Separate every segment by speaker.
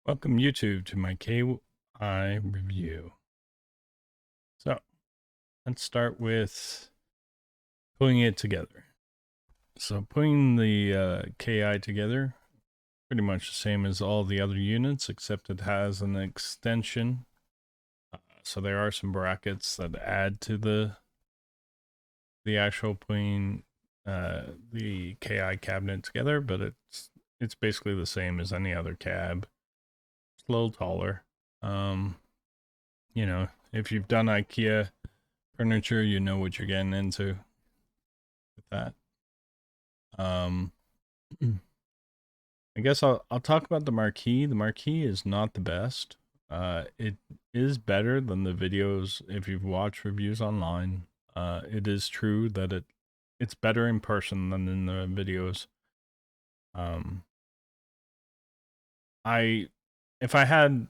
Speaker 1: Welcome YouTube to my KI review. So let's start with putting it together. So putting the KI together, pretty much the same as all the other units, except it has an extension. So there are some brackets that add to the actual putting the KI cabinet together, but it's basically the same as any other cab. It's a little taller. Um, if you've done IKEA furniture, you know what you're getting into with that. Um, I guess I'll talk about the marquee. The marquee is not the best. It is better than the videos if you've watched reviews online. It is true that it's better in person than in the videos. Um, I if I had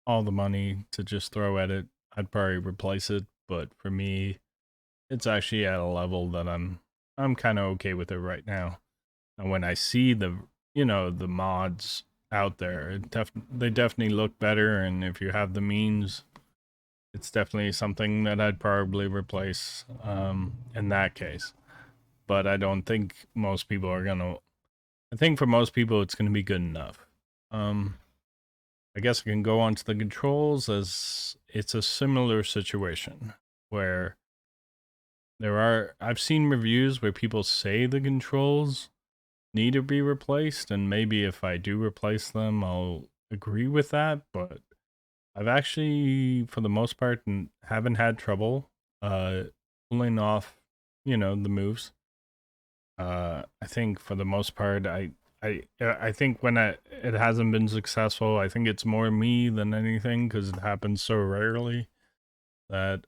Speaker 1: all the money to just throw at it, I'd probably replace it. But for me, it's actually at a level that I'm kind of okay with it right now. And when I see the mods out there, they definitely look better. And if you have the means, it's definitely something that I'd probably replace in that case. But I don't think most people are gonna. I think for most people, it's gonna be good enough. Um, I guess I can go on to the controls as it's a similar situation where I've seen reviews where people say the controls need to be replaced, and maybe if I do replace them, I'll agree with that. But I've actually, for the most part, haven't had trouble uh pulling off, the moves. I think for the most part, I think when it hasn't been successful, I think it's more me than anything because it happens so rarely that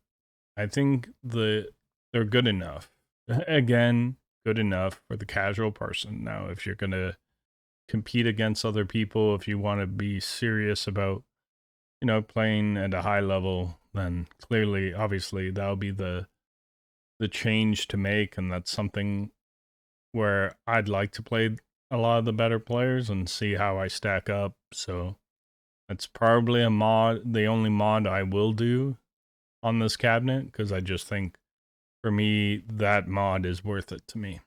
Speaker 1: I think they're good enough. Again, good enough for the casual person. Now, if you're gonna compete against other people, if you want to be serious about, playing at a high level, then clearly, obviously, that'll be the change to make, and that's something where I'd like to play a lot of the better players and see how I stack up. So that's probably the only mod I will do on this cabinet because I just think for me that mod is worth it to me.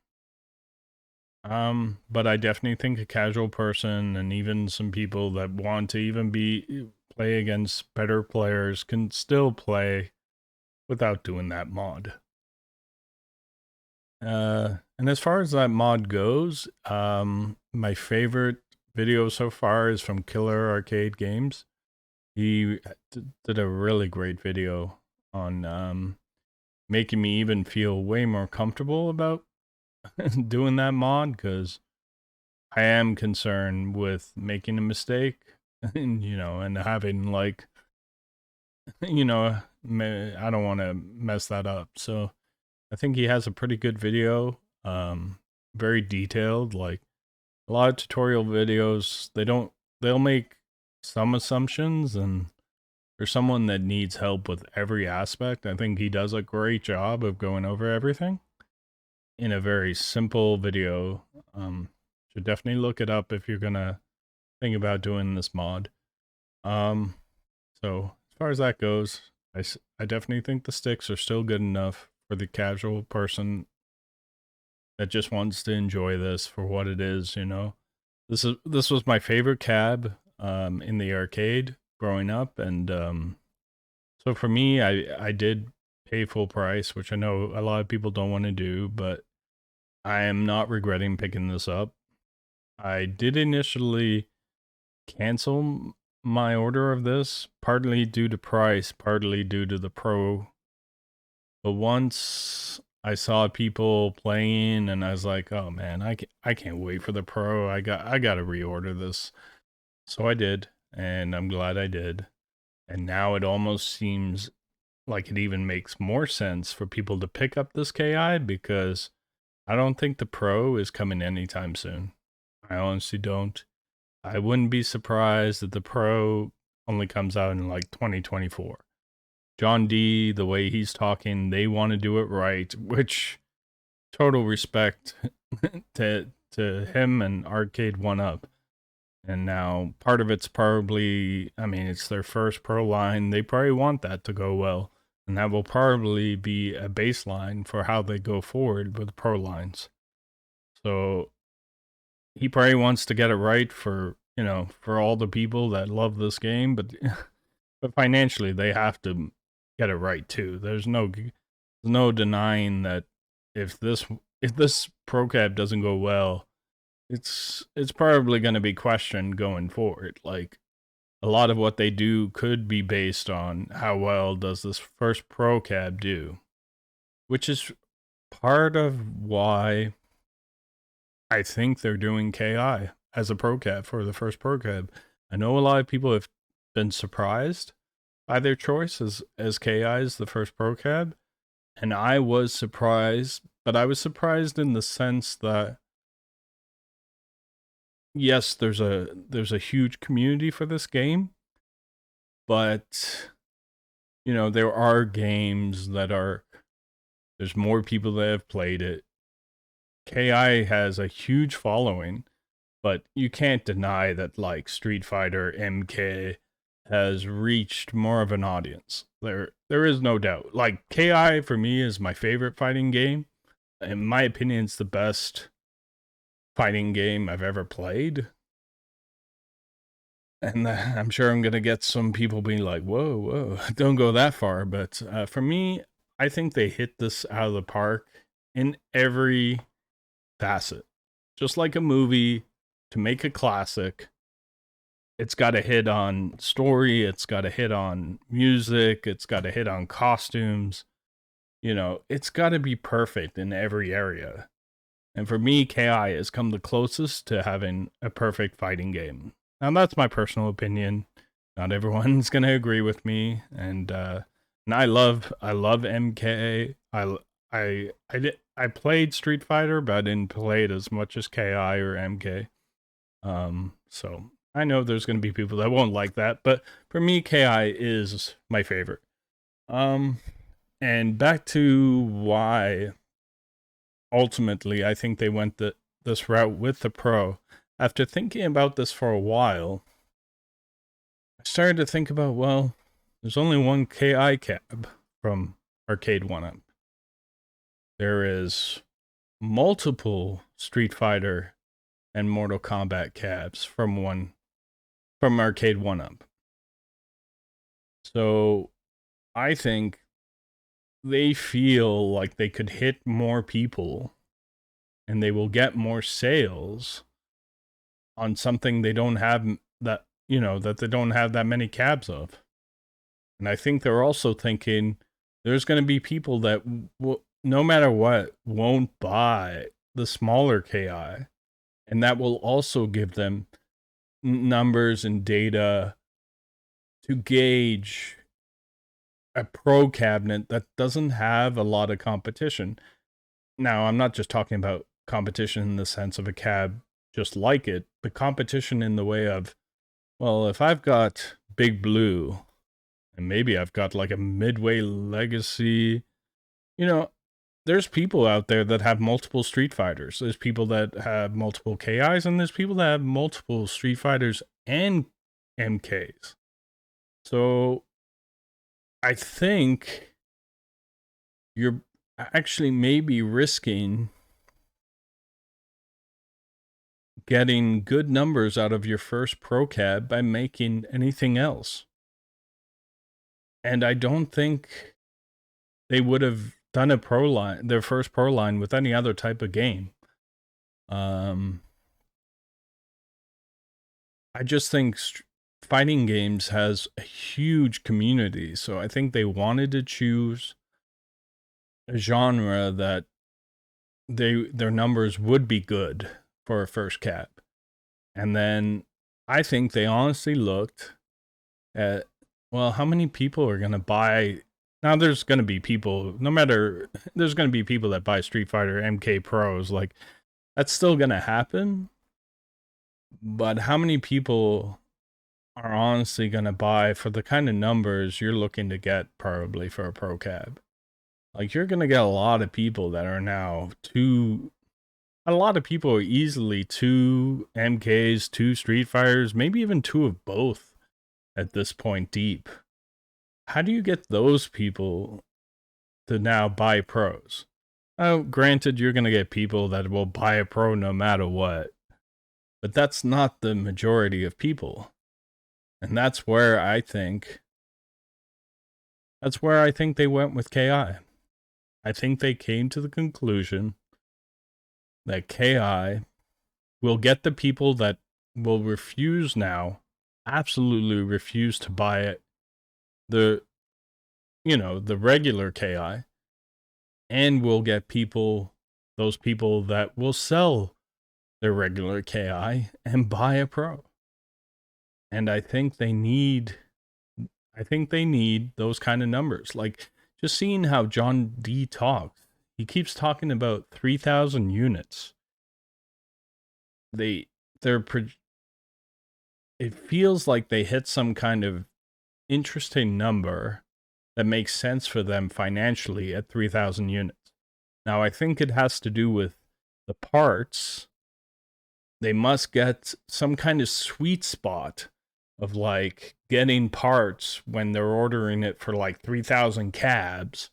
Speaker 1: But I definitely think a casual person and even some people that want to even play against better players can still play without doing that mod. And as far as that mod goes, my favorite video so far is from Killer Arcade Games. He did a really great video on making me even feel way more comfortable about doing that mod because I am concerned with making a mistake and and having like I don't want to mess that up. So I think he has a pretty good video, very detailed. Like a lot of tutorial videos, they'll make some assumptions, and for someone that needs help with every aspect, I think he does a great job of going over everything in a very simple video. Should definitely look it up if you're gonna think about doing this mod. Um, so as far as that goes, I definitely think the sticks are still good enough for the casual person that just wants to enjoy this for what it is. This was my favorite cab in the arcade growing up, and so for me, I did pay full price, which I know a lot of people don't want to do, but I am not regretting picking this up. I did initially cancel my order of this, partly due to price, partly due to the pro. But once I saw people playing, and I was like, "Oh man, I can't wait for the pro. I got to reorder this." So I did, and I'm glad I did. And now it almost seems like it even makes more sense for people to pick up this KI because I don't think the pro is coming anytime soon. I honestly don't. I wouldn't be surprised if the pro only comes out in like 2024. John D, the way he's talking, they want to do it right, which total respect to him and Arcade One Up. And now part of it's probably, I mean, it's their first pro line. They probably want that to go well. And that will probably be a baseline for how they go forward with pro lines. So he probably wants to get it right for, for all the people that love this game, but financially they have to get it right too. There's no denying that if this pro cab doesn't go well, it's probably going to be questioned going forward. Like a lot of what they do could be based on how well does this first pro cab do, which is part of why I think they're doing KI as a pro cab for the first pro cab. I know a lot of people have been surprised by their choice as KI as the first pro cab, and I was surprised, but I was surprised in the sense that yes, there's a huge community for this game, but there are games that there's more people that have played it. KI has a huge following, but you can't deny that like Street Fighter MK has reached more of an audience. There is no doubt. Like KI for me is my favorite fighting game. In my opinion, it's the best fighting game I've ever played. And I'm sure I'm gonna get some people being like, "Whoa, whoa, don't go that far." But for me, I think they hit this out of the park in every facet. Just like a movie, to make a classic, it's got to hit on story, it's got to hit on music, it's got to hit on costumes. It's got to be perfect in every area. And for me, KI has come the closest to having a perfect fighting game. Now that's my personal opinion. Not everyone's gonna agree with me, and I love MK. I played Street Fighter, but I didn't play it as much as KI or MK. So I know there's gonna be people that won't like that, but for me, KI is my favorite. Um, and back to why ultimately I think they went this route with the Pro. After thinking about this for a while, I started to think about, well, there's only one KI cab from Arcade 1-Up. There is multiple Street Fighter and Mortal Kombat cabs from Arcade 1-Up. So I think they feel like they could hit more people and they will get more sales on something they don't have that they don't have that many cabs of. And I think they're also thinking there's going to be people that no matter what won't buy the smaller KI, and that will also give them numbers and data to gauge a pro cabinet that doesn't have a lot of competition. Now, I'm not just talking about competition in the sense of a cab just like it, but competition in the way of, well, if I've got Big Blue, and maybe I've got like a Midway Legacy, there's people out there that have multiple Street Fighters. There's people that have multiple KIs, and there's people that have multiple Street Fighters and MKs. So I think you're actually maybe risking getting good numbers out of your first pro cab by making anything else. And I don't think they would have done their first pro line with any other type of game. I just think fighting games has a huge community, so I think they wanted to choose a genre that their numbers would be good for a first cab. And then I think they honestly looked at, well, how many people are going to buy? Now there's going to be people, there's going to be people that buy Street Fighter MK Pros. Like, that's still going to happen. But how many people are honestly going to buy for the kind of numbers you're looking to get probably for a pro cab? Like, you're going to get a lot of people that are now a lot of people are easily two MKs, two Street Fighters, maybe even two of both at this point deep. How do you get those people to now buy pros? Oh, granted, you're going to get people that will buy a pro no matter what, but that's not the majority of people. And that's where I think they went with KI. I think they came to the conclusion that KI will get the people that will refuse now, absolutely refuse to buy it, the regular KI, and will get those people that will sell their regular KI and buy a pro. And I think they need those kind of numbers. Like, just seeing how John D talks, he keeps talking about 3,000 units. It feels like they hit some kind of interesting number that makes sense for them financially at 3,000 units. Now, I think it has to do with the parts. They must get some kind of sweet spot of like getting parts when they're ordering it for like 3,000 cabs.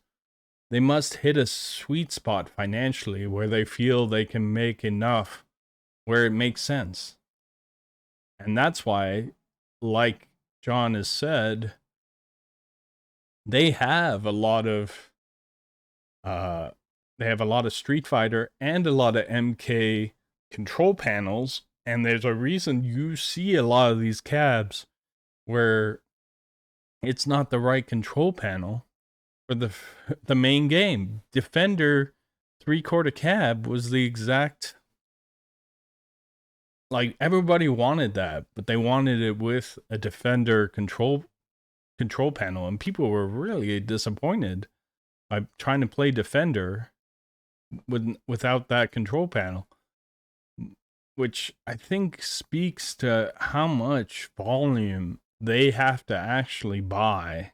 Speaker 1: They must hit a sweet spot financially where they feel they can make enough where it makes sense. And that's why, like John has said, they have a lot of Street Fighter and a lot of MK control panels, and there's a reason you see a lot of these cabs where it's not the right control panel for the main game. Defender 3/4 cab was the exact, like, everybody wanted that, but they wanted it with a Defender control panel, and people were really disappointed by trying to play Defender without that control panel, which I think speaks to how much volume they have to actually buy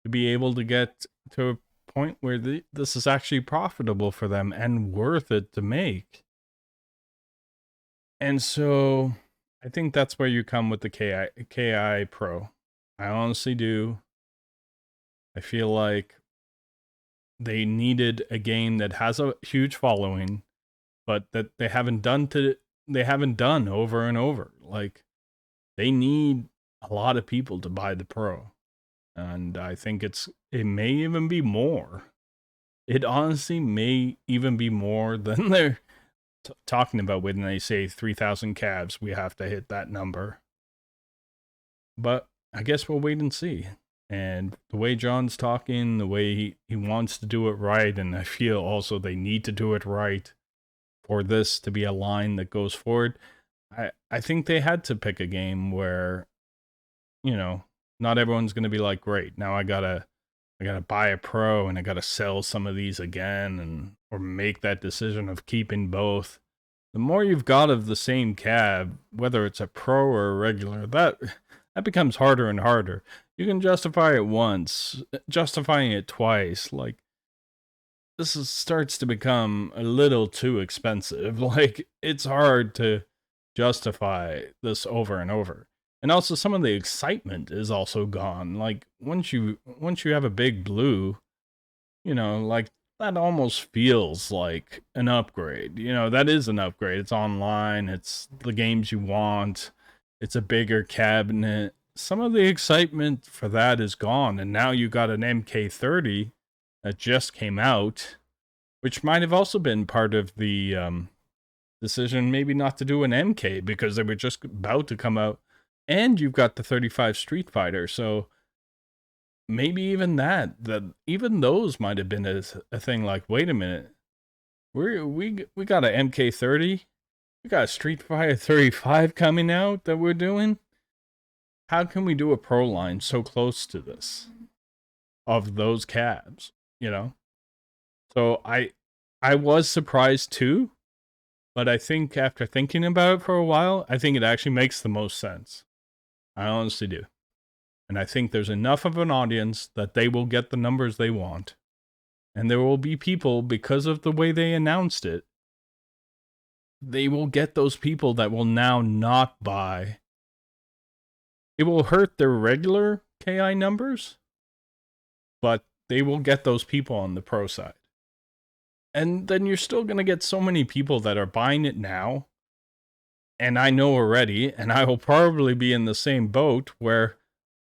Speaker 1: to be able to get to a point where this is actually profitable for them and worth it to make. And so I think that's where you come with the KI Pro. I honestly do. I feel like they needed a game that has a huge following, but that they haven't done over and over. Like, they need a lot of people to buy the Pro. And I think it may even be more. It honestly may even be more than they're talking about when they say 3,000 cabs. We have to hit that number. But I guess we'll wait and see. And the way John's talking, the way he wants to do it right, and I feel also they need to do it right for this to be a line that goes forward. I think they had to pick a game where, not everyone's going to be like, great, now I gotta buy a pro and I gotta sell some of these again, or make that decision of keeping both. The more you've got of the same cab, whether it's a pro or a regular, that becomes harder and harder. You can justify it once, justifying it twice, like, starts to become a little too expensive. Like, it's hard to justify this over and over. And also, some of the excitement is also gone. Like, once you have a big blue, like, that almost feels like an upgrade. That is an upgrade. It's online. It's the games you want. It's a bigger cabinet. Some of the excitement for that is gone. And now you got an MK30 that just came out, which might have also been part of the decision maybe not to do an MK because they were just about to come out. And you've got the 35 Street Fighter, so maybe even even those might have been a thing. Like, wait a minute, we got an MK30, we got a Street Fighter 35 coming out that we're doing. How can we do a pro line so close to this of those cabs? So I was surprised too, but I think after thinking about it for a while, I think it actually makes the most sense. I honestly do. And I think there's enough of an audience that they will get the numbers they want. And there will be people, because of the way they announced it, they will get those people that will now not buy. It will hurt their regular KI numbers, but they will get those people on the pro side. And then you're still going to get so many people that are buying it now. And I know already, and I will probably be in the same boat where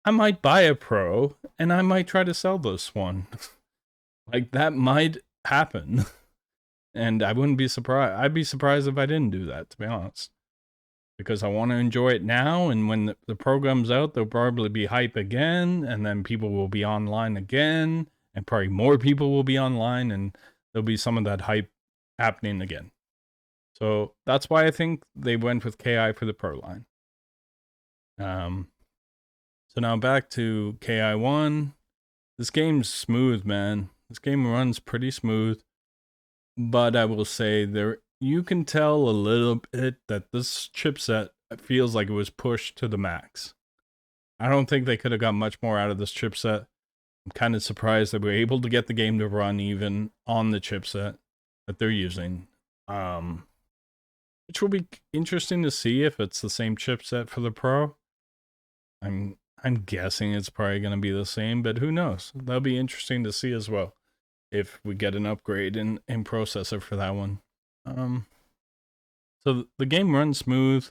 Speaker 1: I might buy a pro and I might try to sell this one. Like, that might happen. And I wouldn't be surprised. I'd be surprised if I didn't do that, to be honest. Because I want to enjoy it now, and when the program's out, there'll probably be hype again, and then people will be online again, and probably more people will be online, and there'll be some of that hype happening again. So that's why I think they went with KI for the pro line. So now back to KI1. This game's smooth, man. This game runs pretty smooth, but I will say you can tell a little bit that this chipset feels like it was pushed to the max. I don't think they could have got much more out of this chipset. I'm kind of surprised that we were able to get the game to run even on the chipset that they're using. Which will be interesting to see if it's the same chipset for the Pro. I'm guessing it's probably going to be the same, but who knows? That'll be interesting to see as well if we get an upgrade in processor for that one. So the game runs smooth.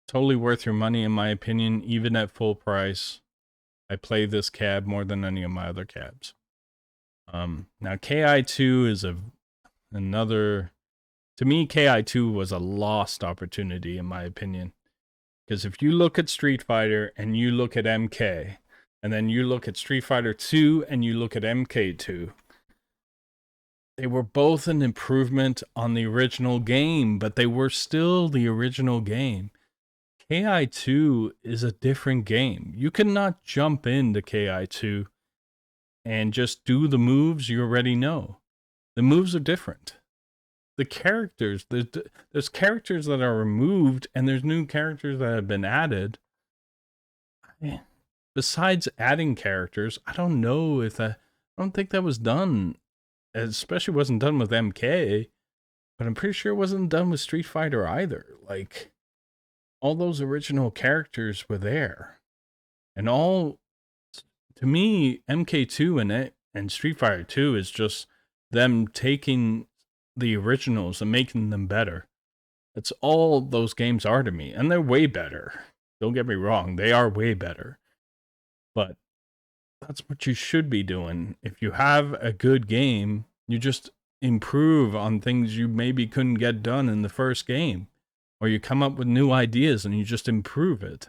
Speaker 1: Totally worth your money in my opinion, even at full price. I play this cab more than any of my other cabs. Now KI2 is another. To me, KI2 was a lost opportunity in my opinion. Because if you look at Street Fighter and you look at MK, and then you look at Street Fighter 2 and you look at MK2, they were both an improvement on the original game, but they were still the original game. KI2 is a different game. You cannot jump into KI2 and just do the moves you already know. The moves are different. The characters, there's characters that are removed and there's new characters that have been added. Besides adding characters, I don't know if I don't think that was done. It especially wasn't done with MK, but I'm pretty sure it wasn't done with Street Fighter either. Like, all those original characters were there. And to me, MK2 and Street Fighter 2 is just them taking the originals and making them better. That's all those games are to me. And they're way better. Don't get me wrong. They are way better. But that's what you should be doing. If you have a good game, you just improve on things you maybe couldn't get done in the first game. Or you come up with new ideas and you just improve it.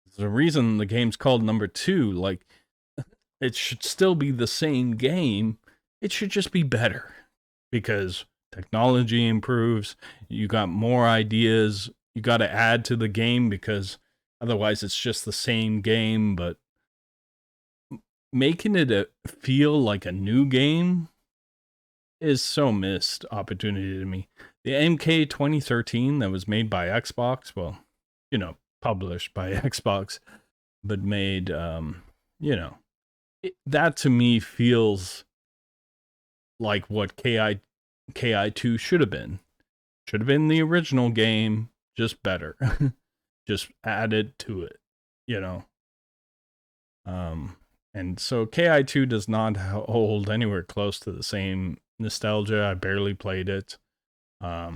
Speaker 1: There's a reason the game's called number 2. Like, it should still be the same game. It should just be better. Because technology improves, you got more ideas, you got to add to the game because otherwise it's just the same game, but making it feel like a new game is so missed opportunity to me. The MK 2013 that was made by Xbox, well, published by Xbox, but made, that to me feels like what KI2 should have been. Should have been the original game, just better. Just added to it, And so KI2 does not hold anywhere close to the same nostalgia. I barely played it. I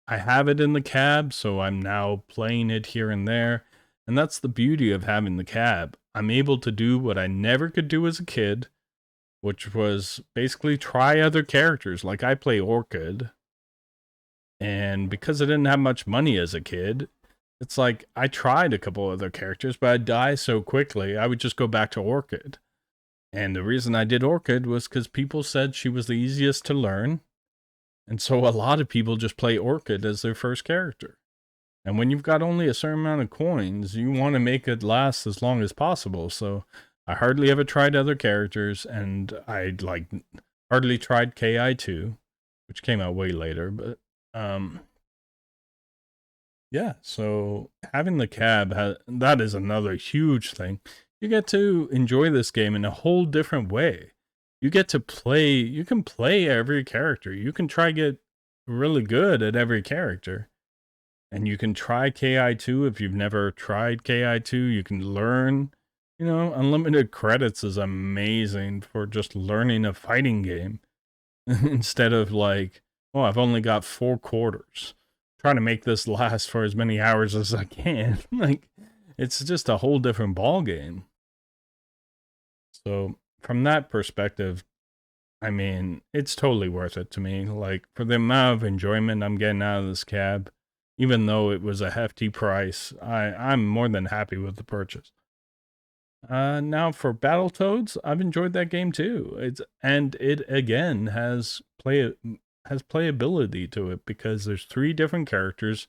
Speaker 1: have it in the cab, so I'm now playing it here and there. And that's the beauty of having the cab. I'm able to do what I never could do as a kid, which was basically try other characters. Like, I play Orchid, and because I didn't have much money as a kid, it's like I tried a couple other characters, but I'd die so quickly, I would just go back to Orchid. And the reason I did Orchid was because people said she was the easiest to learn, and so a lot of people just play Orchid as their first character. And when you've got only a certain amount of coins, you want to make it last as long as possible, so I hardly ever tried other characters, and I hardly tried KI2, which came out way later, but yeah, so having the cab, that is another huge thing. You get to enjoy this game in a whole different way. You get to play, you can play every character. You can try get really good at every character. And you can try KI2 if you've never tried KI2. You can learn, unlimited credits is amazing for just learning a fighting game instead of like, oh, I've only got 4 quarters. Trying to make this last for as many hours as I can. Like, it's just a whole different ball game. So from that perspective, I mean, it's totally worth it to me. Like, for the amount of enjoyment I'm getting out of this cab, even though it was a hefty price, I'm more than happy with the purchase. Now for Battletoads, I've enjoyed that game too. It again has playability to it because there's 3 different characters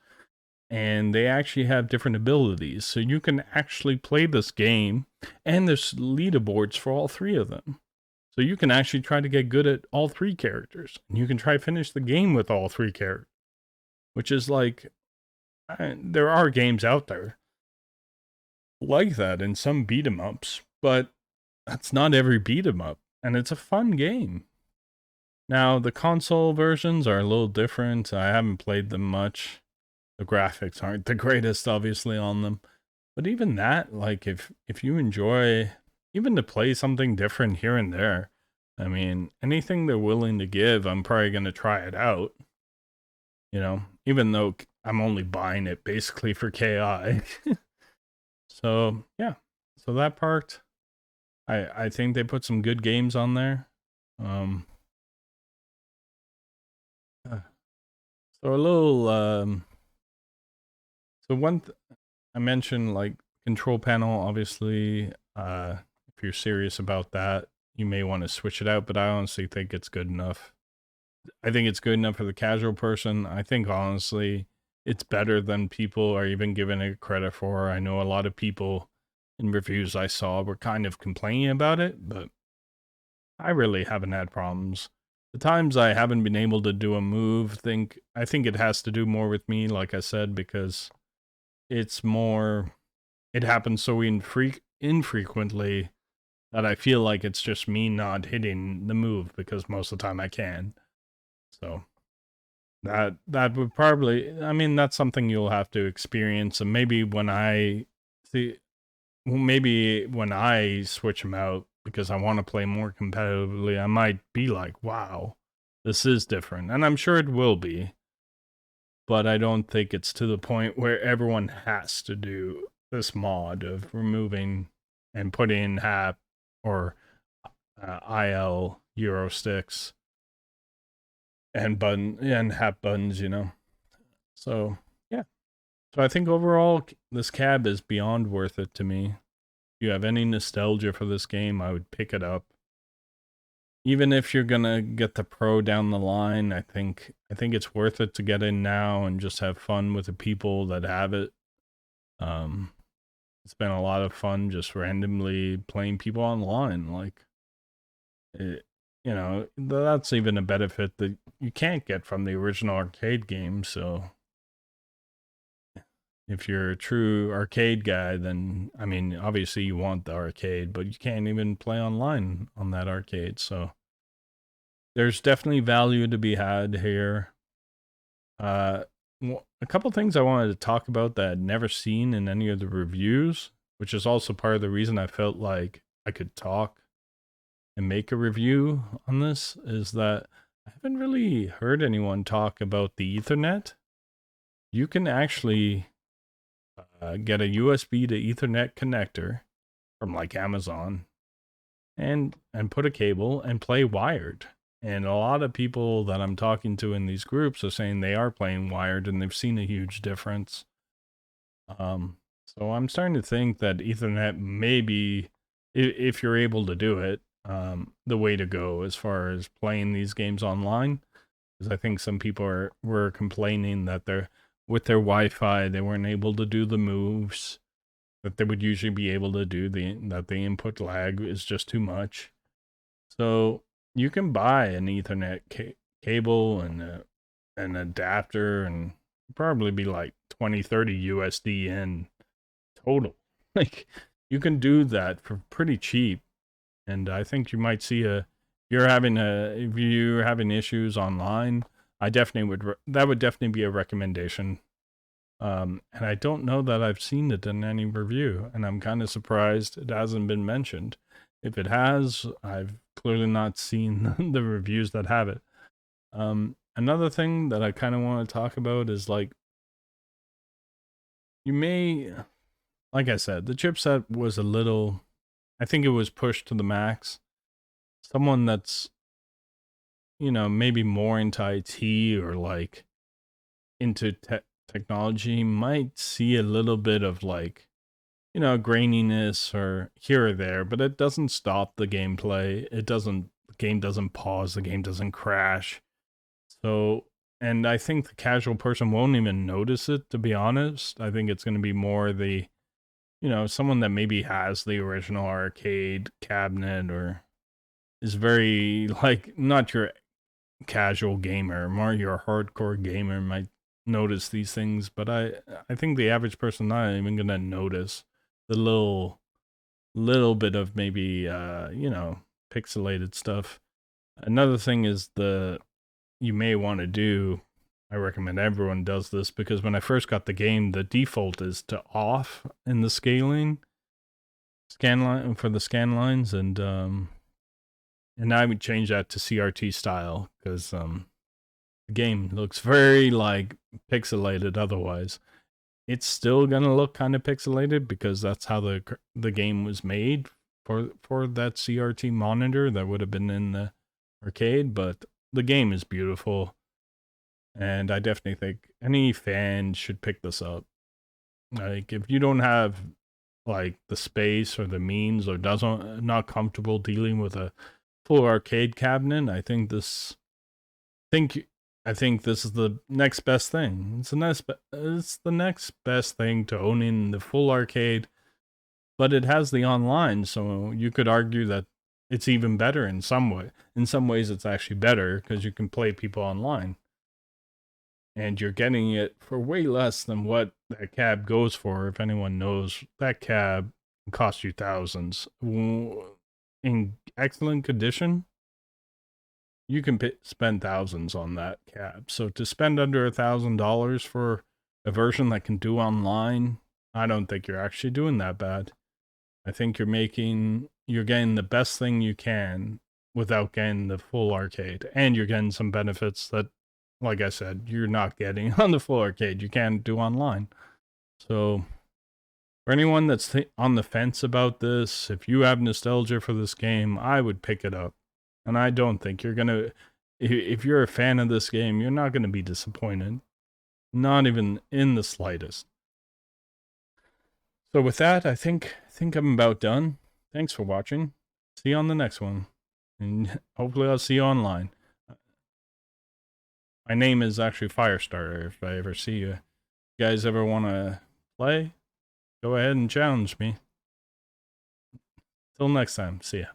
Speaker 1: and they actually have different abilities. So you can actually play this game, and there's leaderboards for all 3 of them. So you can actually try to get good at all 3 characters, and you can try to finish the game with all 3 characters, which is like, there are games out there like that in some beat 'em ups, but that's not every beat 'em up, and it's a fun game. Now, the console versions are a little different. I haven't played them much. The graphics aren't the greatest, obviously, on them. But even that, like, if you enjoy, even to play something different here and there, I mean, anything they're willing to give, I'm probably going to try it out. Even though I'm only buying it basically for KI. So, yeah. So that part, I think they put some good games on there. So a little, I mentioned, like, control panel, obviously, if you're serious about that, you may want to switch it out, but I honestly think it's good enough. I think it's good enough for the casual person. I think, honestly, it's better than people are even giving it credit for. I know a lot of people in reviews I saw were kind of complaining about it, but I really haven't had problems. The times I haven't been able to do a move, I think it has to do more with me, like I said, because it happens so infrequently that I feel like it's just me not hitting the move because most of the time I can. So that would probably, I mean, that's something you'll have to experience, and maybe when I switch them out because I want to play more competitively, I might be like, wow, this is different, and I'm sure it will be. But I don't think it's to the point where everyone has to do this mod of removing and putting in HAP or IL Euro sticks and HAP buttons, So, yeah. So I think overall, this cab is beyond worth it to me. If you have any nostalgia for this game, I would pick it up. Even if you're gonna get the pro down the line, I think it's worth it to get in now and just have fun with the people that have it. It's been a lot of fun just randomly playing people online. Like, that's even a benefit that you can't get from the original arcade game. So if you're a true arcade guy, then, I mean, obviously you want the arcade, but you can't even play online on that arcade. So there's definitely value to be had here. A couple things I wanted to talk about that I'd never seen in any of the reviews, which is also part of the reason I felt like I could talk and make a review on this, is that I haven't really heard anyone talk about the Ethernet. You can actually get a USB to Ethernet connector from like Amazon and put a cable and play wired. And a lot of people that I'm talking to in these groups are saying they are playing wired and they've seen a huge difference. So I'm starting to think that Ethernet may be, if you're able to do it, the way to go as far as playing these games online. Because I think some people were complaining that with their Wi-Fi, they weren't able to do the moves that they would usually be able to do, that the input lag is just too much. So you can buy an Ethernet cable and an adapter, and probably be like 20-30 USD in total. Like, you can do that for pretty cheap, and I think you might see if you're having issues online, I definitely would. That would definitely be a recommendation. And I don't know that I've seen it in any review, and I'm kind of surprised it hasn't been mentioned. If it has, I've clearly not seen the reviews that have it. Another thing that I kind of want to talk about is like, you may, like I said, the chipset was a little, I think it was pushed to the max. Someone that's, maybe more into IT or like into technology might see a little bit of like, graininess or here or there, but it doesn't stop the gameplay. The game doesn't pause, the game doesn't crash. So, and I think the casual person won't even notice it, to be honest. I think it's going to be more the, someone that maybe has the original arcade cabinet or is very, like, not your casual gamer, more your hardcore gamer might notice these things, but I think the average person not even gonna notice the little bit of maybe pixelated stuff. Another thing is you may want to do, I recommend everyone does this, because when I first got the game, the default is to off in the scan line for the scan lines, and I would change that to CRT style because the game looks very like pixelated otherwise. It's still gonna look kind of pixelated because that's how the game was made for that CRT monitor that would have been in the arcade, but the game is beautiful, and I definitely think any fan should pick this up. Like if you don't have like the space or the means or doesn't not comfortable dealing with a full arcade cabinet, think I think this is the next best thing. It's the next best thing to owning the full arcade, but it has the online, so you could argue that it's even better in some way. In some ways, it's actually better because you can play people online, and you're getting it for way less than what that cab goes for. If anyone knows, that cab cost you thousands. In excellent condition, you can spend thousands on that cab. So to spend under $1,000 for a version that can do online, I don't think you're actually doing that bad. I think you're getting the best thing you can without getting the full arcade, and you're getting some benefits that, like I said, you're not getting on the full arcade. You can't do online. So for anyone that's on the fence about this, if you have nostalgia for this game, I would pick it up. And I don't think you're gonna. If you're a fan of this game, you're not gonna be disappointed. Not even in the slightest. So with that, I think I'm about done. Thanks for watching. See you on the next one, and hopefully I'll see you online. My name is actually Firestarter. If I ever see you, you guys ever want to play, go ahead and challenge me. Till next time. See ya.